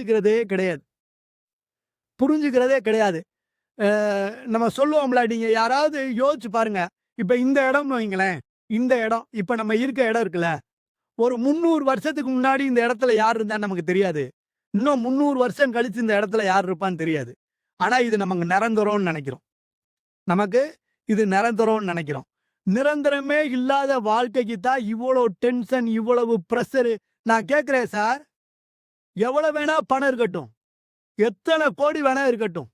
புரிஞ்சுக்கிறதே கிடையாது. புரிஞ்சுக்கிறதே கிடையாது. நம்ம சொல்லுவோம்ல, நீங்க யாராவது யோசிச்சு பாருங்க. இப்ப இந்த இடம்னு வைங்களேன். இந்த இடம், இப்ப நம்ம இருக்க இடம் இருக்குல்ல, ஒரு 300 வருஷத்துக்கு முன்னாடி இந்த இடத்துல யார் இருந்தான்னு நமக்கு தெரியாது. இன்னும் 300 வருஷம் கழிச்சு இந்த இடத்துல யார் இருப்பான்னு தெரியாது. ஆனா இது நமக்கு நிரந்தரம்னு நெனைக்கிறோம். நமக்கு இது நிரந்தரம்னு நெனைக்கிறோம். நிரந்தரமே இல்லாத வாழ்க்கைக்கு தான் இவ்வளோ டென்ஷன், இவ்வளவு பிரஷரு. நான் கேட்கிறேன் சார், எவ்வளவு வேணா பணம் இருக்கட்டும். எத்தனை கோடி வேணா இருக்கட்டும்.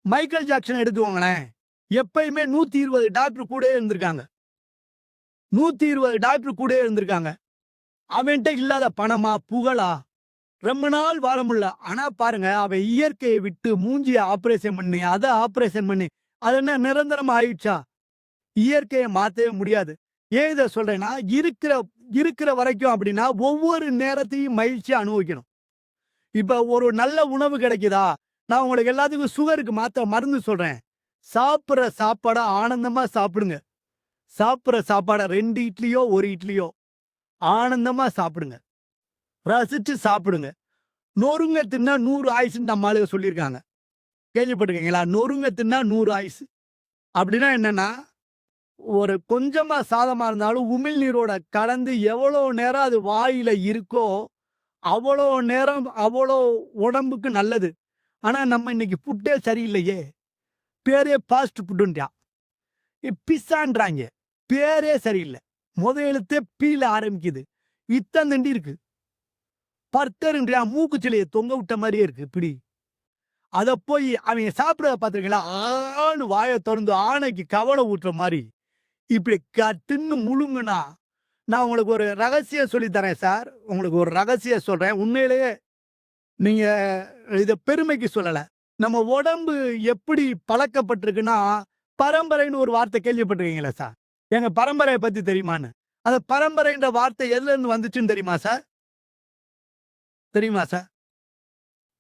மைக்கேல் ஜாக்சன் எடுத்துக்கோங்களேன். எப்பயுமே 120 டாக்டர் கூடயே இருந்திருக்காங்க. 120 டாக்டர் கூடயே இருந்திருக்காங்க. அவன்ட்ட இல்லாத பணமா, புகழா? ரொம்ப நாள் வாழ முடியல. ஆனா பாருங்க, அவன் இயற்கையை விட்டு மூஞ்சிய ஆபரேஷன் பண்ணி, அத ஆபரேஷன் பண்ணி, அது என்ன நிரந்தரமா ஆயிடுச்சா? இயற்கையை மாத்தவே முடியாது. ஏன் இத சொல்றேன்னா, இருக்கிற வரைக்கும் அப்படின்னா, ஒவ்வொரு நேரத்தையும் மகிழ்ச்சியா அனுபவிக்கணும். இப்ப ஒரு நல்ல உணவு கிடைக்குதா? நான் உங்களுக்கு எல்லாத்துக்கும் சுகருக்கு மாத்த மருந்து சொல்றேன். சாப்பிடுற சாப்பாட ஆனந்தமா சாப்பிடுங்க. சாப்பிடுற சாப்பாட 2 இட்லியோ, 1 இட்லியோ ஆனந்தமா சாப்பிடுங்க. ரசிச்சு சாப்பிடுங்க. நொறுங்க தின்னா 100 ஆயுசுன்னு நம்ம ஆளுங்க சொல்லியிருக்காங்க. கேள்விப்பட்டிருக்கீங்களா? நொறுங்க தின்னா 100 ஆயுசு. அப்படின்னா என்னன்னா, ஒரு கொஞ்சமா சாதமா இருந்தாலும் உமிழ்நீரோட கலந்து எவ்வளோ நேரம் அது வாயில இருக்கோ, அவ்வளோ நேரம் அவ்வளோ உடம்புக்கு நல்லது. ஆனா நம்ம இன்னைக்கு ஃபுட்டே சரியில்லையே. பேரே ஃபாஸ்ட் ஃபுட்டுன்றான். பிஸ்ஸான்றாங்க. பேரே சரியில்ல. மொத எழுத்தே பீல ஆரம்பிக்குது. இத்தந்தண்டி இருக்கு. பர்கர்ன்றான். மூக்குச்சிலைய தொங்க விட்ட மாரியே இருக்கு பிடி. அத போய் அவன் சாப்பிடுறத பார்த்திருக்கீங்களா? ஆன்னு வாய தொறந்து ஆனைக்கு கவலை ஊட்டுற மாரி. இப்படி தின்னு முழுங்குனா, நான் உங்களுக்கு ஒரு ரகசியம் சொல்லி தரேன் சார். உங்களுக்கு ஒரு ரகசியம் சொல்றேன். உண்மையிலேயே நீங்க இத பெருமைக்கு சொல்லல. நம்ம உடம்பு எப்படி பழக்கப்பட்டிருக்குன்னா, பரம்பரைன்னு ஒரு வார்த்தை கேள்விப்பட்டிருக்கீங்களா சார்? எங்க பரம்பரைய பத்தி தெரியுமான்னு? அந்த பரம்பரைன்ற வார்த்தை எதுலருந்து வந்துச்சுன்னு தெரியுமா சார்? தெரியுமா சார்?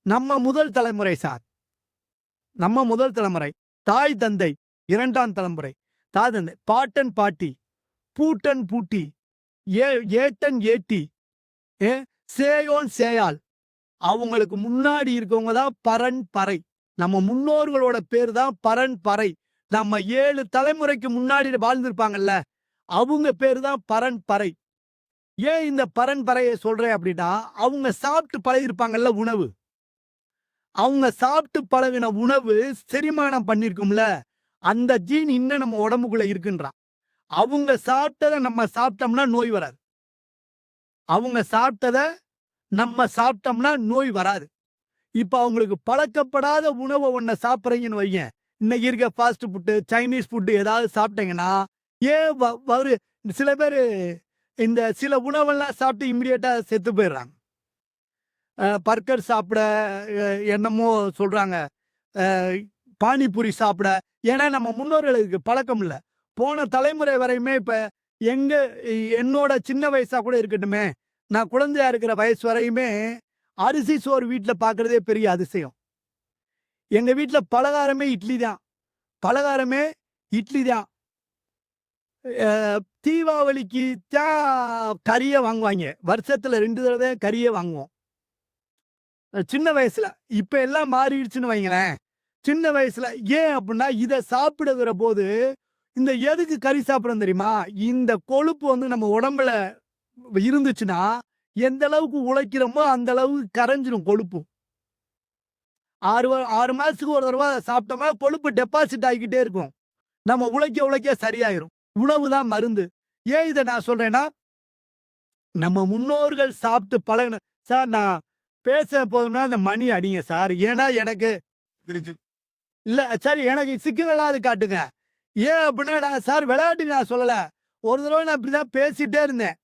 நம்ம முதல் தலைமுறை சார். நம்ம முதல் தலைமுறை. தாய், தந்தை 2ஆம் தலைமுறை. தாய், தந்தை, பாட்டன், பாட்டி, பூட்டன், பூட்டி, ஏட்டன், ஏட்டி, ஏ சேயோன், சேயாள். அவங்களுக்கு முன்னாடி இருக்கவங்க தான் பரன்பரை. நம்ம முன்னோர்களோட பேர் தான் பரன்பரை. நம்ம 7 தலைமுறைக்கு முன்னாடி வாழ்ந்திருப்பாங்கல்ல, அவங்க பேரு தான் பரன்பரை. ஏன் இந்த பரன்பரைய சொல்றேன் அப்படின்னா, அவங்க சாப்பிட்டு பழகிருப்பாங்கல்ல உணவு. அவங்க சாப்பிட்டு பழகின உணவு செரிமானம் பண்ணிருக்கும்ல, அந்த ஜீன் இன்னும் நம்ம உடம்புக்குள்ள இருக்குன்றான். அவங்க சாப்பிட்டத நம்ம சாப்பிட்டோம்னா நோய் வராது. அவங்க சாப்பிட்டத நம்ம சாப்பிட்டோம்னா நோய் வராது. இப்ப அவங்களுக்கு பழக்கப்படாத உணவ ஒண்ண சாப்பிடுறீங்கன்னு வையேன். இன்னைக்கு இருக்க ஃபாஸ்ட் ஃபுட், சைனீஸ் ஃபுட் ஏதாவது சாப்பிட்டீங்கன்னா, ஏன் சில பேரு இந்த சில உணவெல்லாம் சாப்பிட்டு இமிடியேட்டா செத்து போயிடுறாங்க. பர்கர் சாப்பிட என்னமோ சொல்றாங்க. பானிபூரி சாப்பிட. ஏன்னா நம்ம முன்னோர்களுக்கு பழக்கம் இல்ல. போன தலைமுறை வரையுமே இப்ப எங்க என்னோட சின்ன வயசா கூட இருக்கட்டுமே, நான் குழந்தையா இருக்கிற வயசு வரையுமே அரிசி சோறு வீட்ல பார்க்கிறதே பெரிய அதிசயம். எங்க வீட்ல பலகாரமே இட்லி தான். பலகாரமே இட்லி தான். தீபாவளிக்கு தான் கறியே வாங்குவாய்ங்க. வருஷத்துல 2 தடவை கறியே வாங்குவோம். சின்ன வயசுல. இப்ப எல்லாம் மாறிடுச்சுன்னு வைங்களேன். சின்ன வயசுல ஏன் அப்டின்னா, இத சாப்பிடுகிற போது, இந்த எதுக்கு கறி சாப்பிடுறோம் தெரியுமா? இந்த கொழுப்பு வந்து நம்ம உடம்புல இருந்துச்சுன்னா, எந்த அளவுக்கு உழைக்கிறோமோ, அந்த அளவுக்கு கரைஞ்சிரும் கொழுப்பு. 6 மாசத்துக்கு ஒரு தடவ சாப்பிட்டோமா, கொழுப்பு டெபாசிட் ஆகிக்கிட்டே இருக்கும். நம்ம உழைக்க சரியாயிரும். உணவு தான் மருந்து. ஏன் இத நான் சொல்றேன்னா, நம்ம முன்னோர்கள் சாப்பிட்டு பழகுன சார் நான் பேச போதும்னா அந்த மணி அடிங்க சார். ஏன்னா எனக்கு இல்ல சரி எனக்கு சிக்னலாவது காட்டுங்க. ஏன் அப்டின்னா நான் சார் விளையாட்டுக்கு நான் சொல்லல. ஒரு தடவ நான் இப்படிதான் பேசிட்டே இருந்தேன்.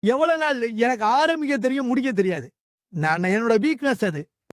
எவ்வளவு நாள் எனக்கு ஆரம்பிக்க தெரியும், முடிக்க தெரியாது. நான் என்னோட வீக்னஸ் அது.